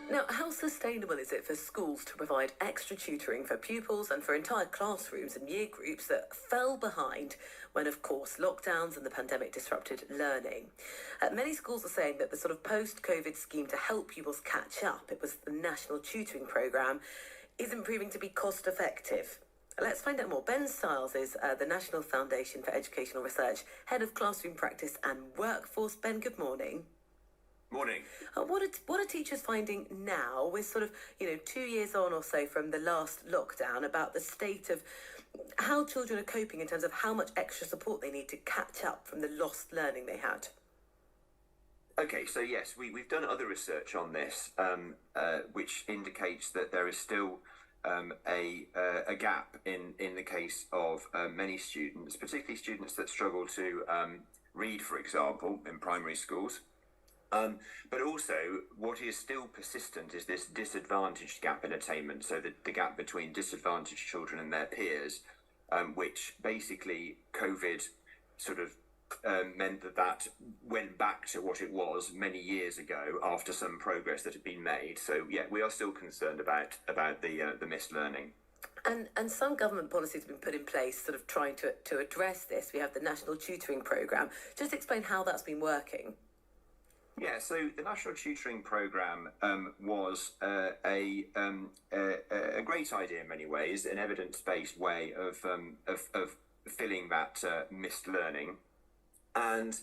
Now, how sustainable is it for schools to provide extra tutoring for pupils and for entire classrooms and year groups that fell behind when, of course, lockdowns and the pandemic disrupted learning? Many schools are saying that the sort of post-COVID scheme to help pupils catch up, it was the National Tutoring Programme, isn't proving to be cost-effective. Let's find out more. Ben Stiles is the National Foundation for Educational Research, Head of Classroom Practice and Workforce. Ben, good morning. Morning. What are teachers finding now, with sort of, 2 years on or so from the last lockdown, about the state of how children are coping in terms of how much extra support they need to catch up from the lost learning they had? Okay, so yes, we've done other research on this, which indicates that there is still a gap in the case of many students, particularly students that struggle to read, for example, in primary schools. But also, what is still persistent is this disadvantaged gap in attainment, so the gap between disadvantaged children and their peers, which basically COVID sort of meant that went back to what it was many years ago after some progress that had been made. So yeah, we are still concerned about the missed learning. And some government policies have been put in place sort of trying to address this. We have the National Tutoring Programme. Just explain how that's been working. Yeah, so the National Tutoring Programme was a great idea in many ways, an evidence-based way of filling that missed learning. And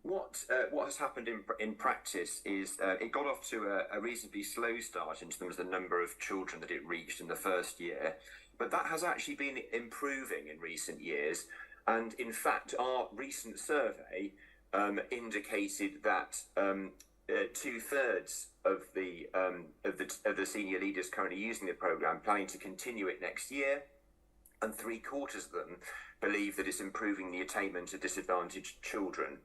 what has happened in practice is it got off to a reasonably slow start in terms of the number of children that it reached in the first year, but that has actually been improving in recent years. And in fact, our recent survey indicated that 2/3 of the senior leaders currently using the programme planning to continue it next year, and 3/4 of them believe that it's improving the attainment of disadvantaged children,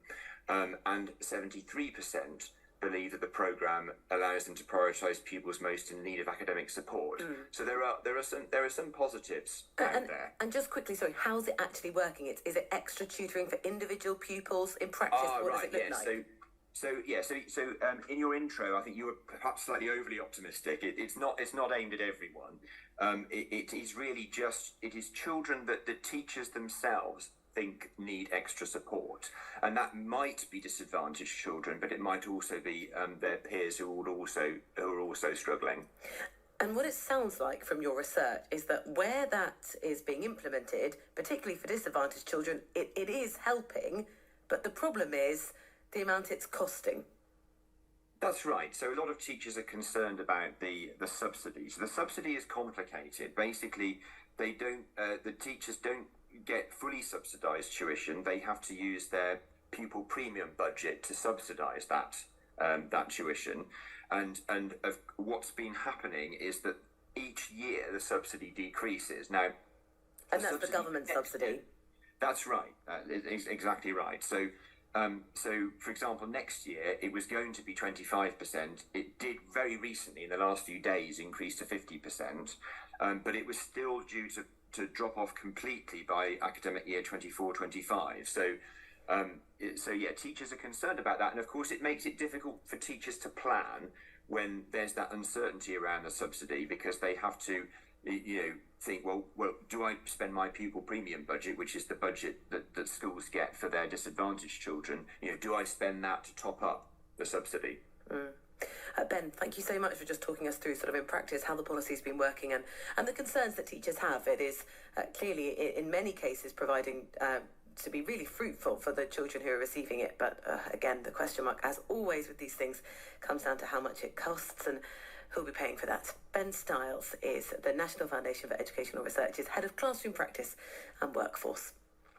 and 73% believe that the programme allows them to prioritise pupils most in need of academic support. So there are some positives out there. And just quickly, sorry, how's it actually working? Is it extra tutoring for individual pupils in practice? What does it look like? So in your intro, I think you were perhaps slightly overly optimistic. It's not aimed at everyone. It is children that the teachers themselves think need extra support, and that might be disadvantaged children, but it might also be their peers who are also struggling. And what it sounds like from your research is that where that is being implemented, particularly for disadvantaged children, it is helping, but the problem is the amount it's costing. That's right. So a lot of teachers are concerned about the subsidy. So the subsidy is complicated. Basically, the teachers don't get fully subsidised tuition. They have to use their pupil premium budget to subsidise that tuition. And what's been happening is that each year the subsidy decreases. Now, and that's the government subsidy. That's right. Exactly right. So, for example, next year it was going to be 25%. It did very recently, in the last few days, increase to 50%. But it was still due to drop off completely by academic year 24-25. So yeah, teachers are concerned about that. And of course, it makes it difficult for teachers to plan when there's that uncertainty around the subsidy, because they have to, think, well, do I spend my pupil premium budget, which is the budget that schools get for their disadvantaged children, do I spend that to top up the subsidy? Ben, thank you so much for just talking us through sort of in practice how the policy's been working and the concerns that teachers have. It is clearly in many cases proving to be really fruitful for the children who are receiving it. But again, the question mark, as always with these things, comes down to how much it costs and who'll be paying for that. Ben Stiles is the National Foundation for Educational Research's Head of Classroom Practice and Workforce.